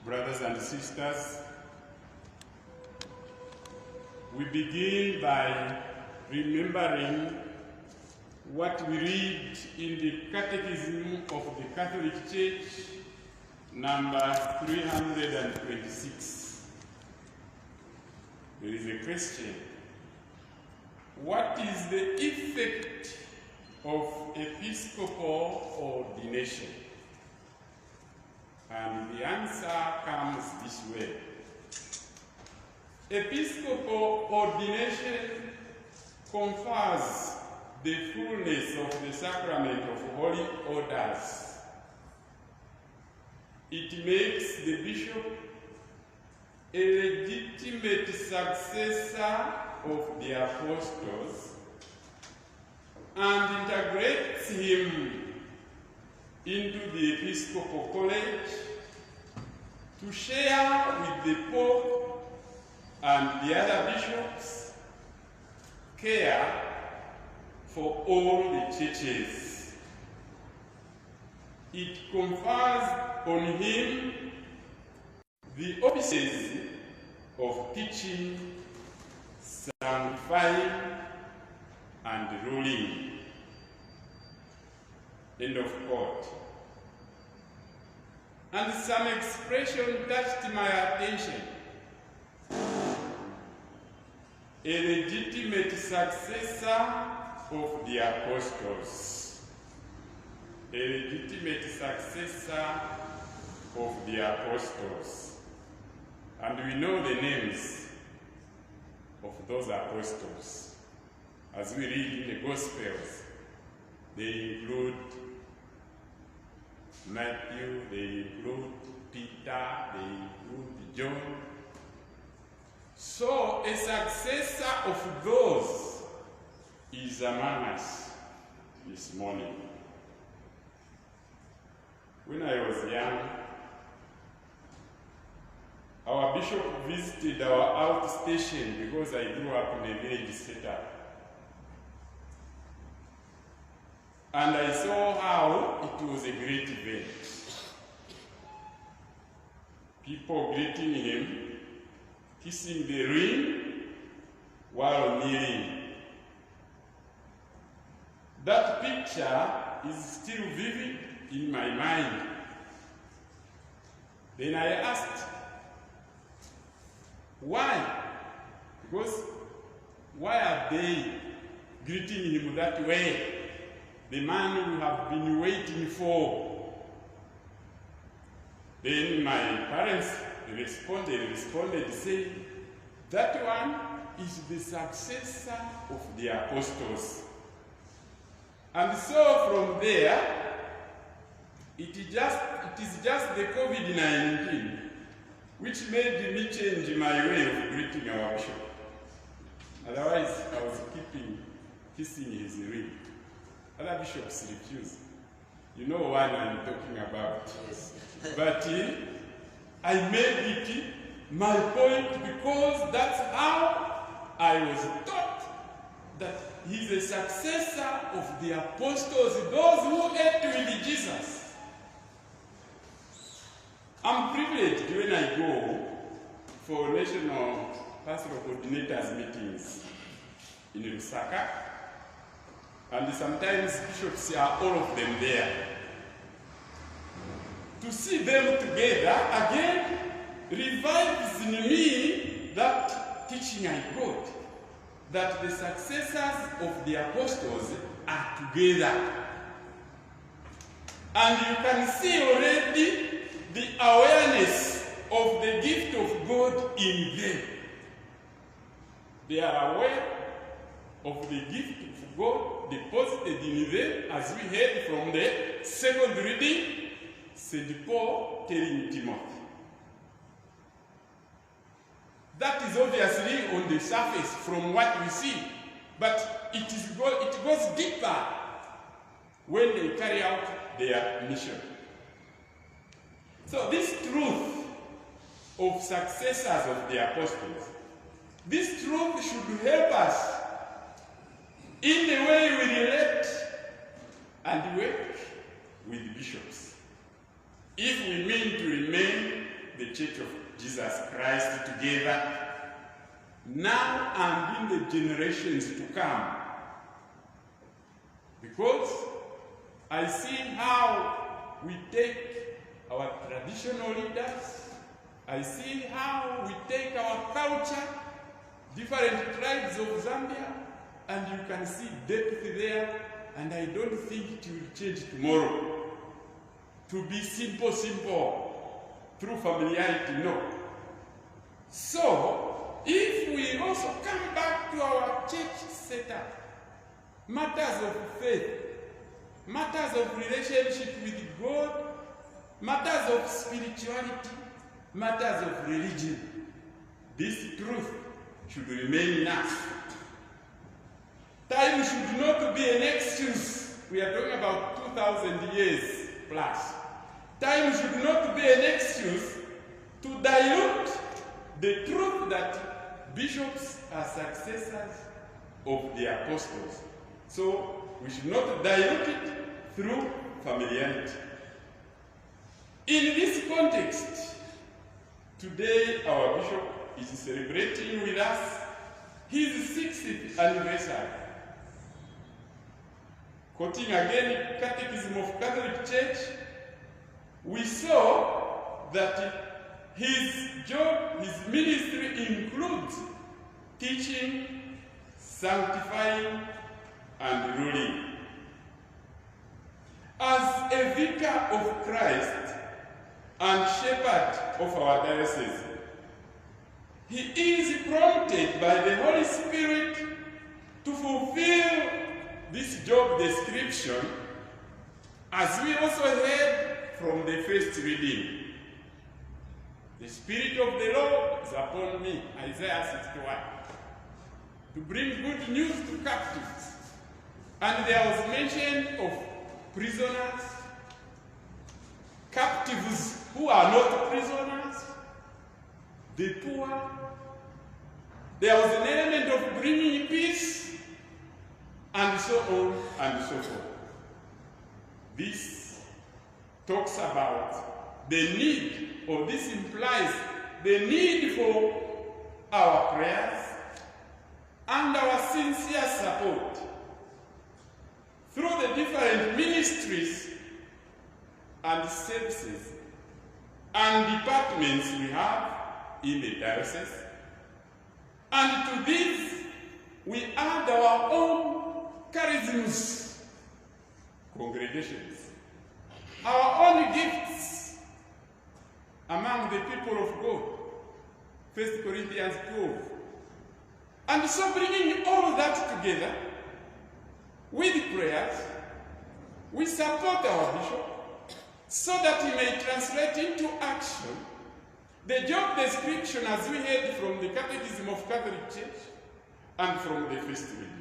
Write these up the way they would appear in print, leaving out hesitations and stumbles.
brothers and sisters, we begin by remembering what we read in the Catechism of the Catholic Church, number 326. There is a question: what is the effect of episcopal ordination? And the answer comes this way. Episcopal ordination confers the fullness of the sacrament of holy orders. It makes the bishop a legitimate successor of the apostles and integrates him into the episcopal college to share with the Pope and the other bishops care for all the churches. It confers on him the offices of teaching, sanctifying, and ruling. End of quote. And some expression touched my attention. A legitimate successor of the apostles. A legitimate successor of the apostles. And we know the names of those apostles. As we read in the Gospels, they include Matthew, they include Peter, they include John. So a successor of those is among us this morning. When I was young, our bishop visited our outstation because I grew up in a village setup. And I saw how it was a great event. People greeting him, kissing the ring while kneeling. That picture is still vivid in my mind. Then I asked, why? Because why are they greeting him that way? The man we have been waiting for. Then my parents responded saying, that one is the successor of the apostles. And so from there, it is just the COVID-19 which made me change my way of greeting our bishop. Otherwise, I was kissing his ring. Other bishops refuse. You know what I'm talking about. Yes. But I made it my point because that's how I was taught that he's a successor of the apostles, those who ate with Jesus. I'm privileged when I go for national pastoral coordinators meetings in Lusaka. And sometimes bishops are all of them there. To see them together again revives in me that teaching I got, that the successors of the apostles are together. And you can see already the awareness of the gift of God in them. They are aware of the gift of God deposited in them, as we heard from the second reading, St. Paul telling Timothy. That is obviously on the surface from what we see, but it goes deeper when they carry out their mission. So this truth of successors of the apostles, this truth should help us in the way we relate and work with bishops, if we mean to remain the Church of Jesus Christ together, now and in the generations to come. Because I see how we take our traditional leaders, I see how we take our culture, different tribes of Zambia, and you can see depth there, and I don't think it will change tomorrow. To be simple, through familiarity, no. So, if we also come back to our church setup, matters of faith, matters of relationship with God, matters of spirituality, matters of religion, this truth should remain in us. Time should not be an excuse. We are talking about 2,000 years plus. Time should not be an excuse to dilute the truth that bishops are successors of the apostles. So we should not dilute it through familiarity. In this context, today our bishop is celebrating with us his 60th anniversary. Quoting again Catechism of Catholic Church, we saw that his job, his ministry includes teaching, sanctifying, and ruling. As a vicar of Christ and shepherd of our diocese, he is prompted by the Holy Spirit to fulfill this job description, as we also heard from the first reading. The Spirit of the Lord is upon me, Isaiah 61, to bring good news to captives. And there was mention of prisoners, captives who are not prisoners, the poor. There was an element of bringing peace, and so on and so forth. This talks about the need, or this implies the need for our prayers and our sincere support through the different ministries and services and departments we have in the diocese. And to this, we add our own charisms, congregations, our own gifts among the people of God, 1 Corinthians 12. And so bringing all that together, with prayers, we support our bishop so that he may translate into action the job description as we heard from the Catechism of Catholic Church and from the first reading.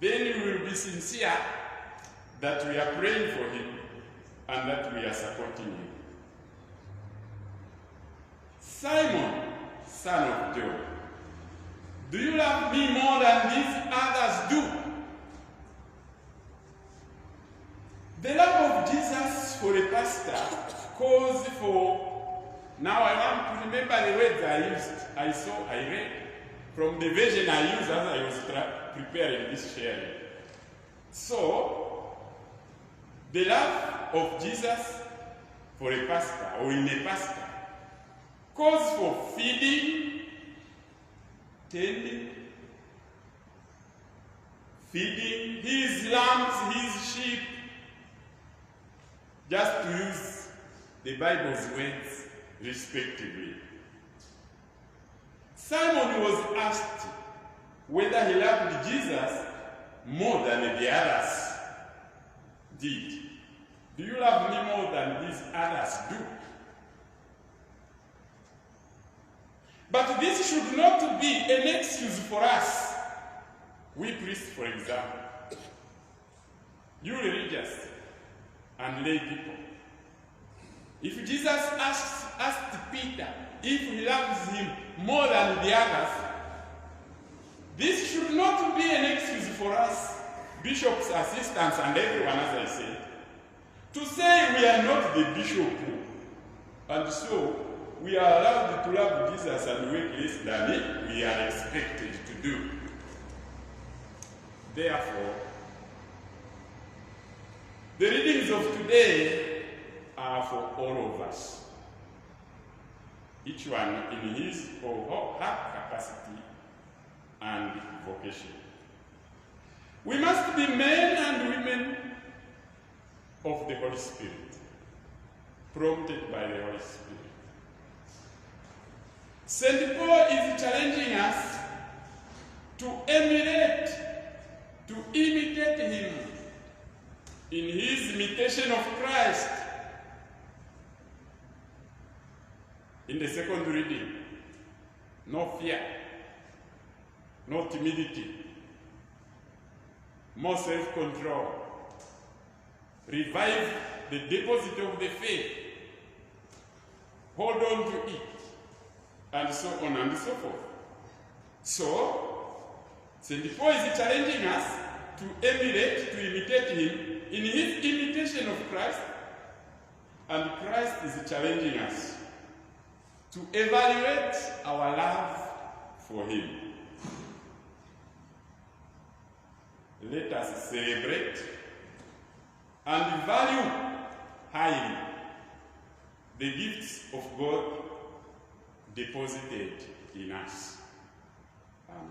Then we will be sincere that we are praying for him and that we are supporting him. Simon, son of John, do you love me more than these others do? The love of Jesus for a pastor calls for, now I want to remember the words I read from the version I used as I was preparing this sharing. So, the love of Jesus for a pastor, or in a pastor, calls for feeding, tending, feeding his lambs, his sheep, just to use the Bible's words respectively. Simon was asked whether he loved Jesus more than the others did. Do you love me more than these others do? But this should not be an excuse for us. We priests, for example, you religious and lay people. If Jesus asked Peter if he loves him more than the others, this should not be an excuse for us, bishops, assistants, and everyone, as I said, to say we are not the bishop, and so we are allowed to love Jesus and work less than we are expected to do. Therefore, the readings of today are for all of us, each one in his or her capacity and vocation. We must be men and women of the Holy Spirit, prompted by the Holy Spirit. St. Paul is challenging us to emulate, to imitate him in his imitation of Christ. In the second reading, no fear, no timidity, more self-control. Revive the deposit of the faith. Hold on to it, and so on and so forth. So, St. Paul is challenging us to emulate, to imitate him in his imitation of Christ, and Christ is challenging us to evaluate our love for him. Let us celebrate and value highly the gifts of God deposited in us. Amen.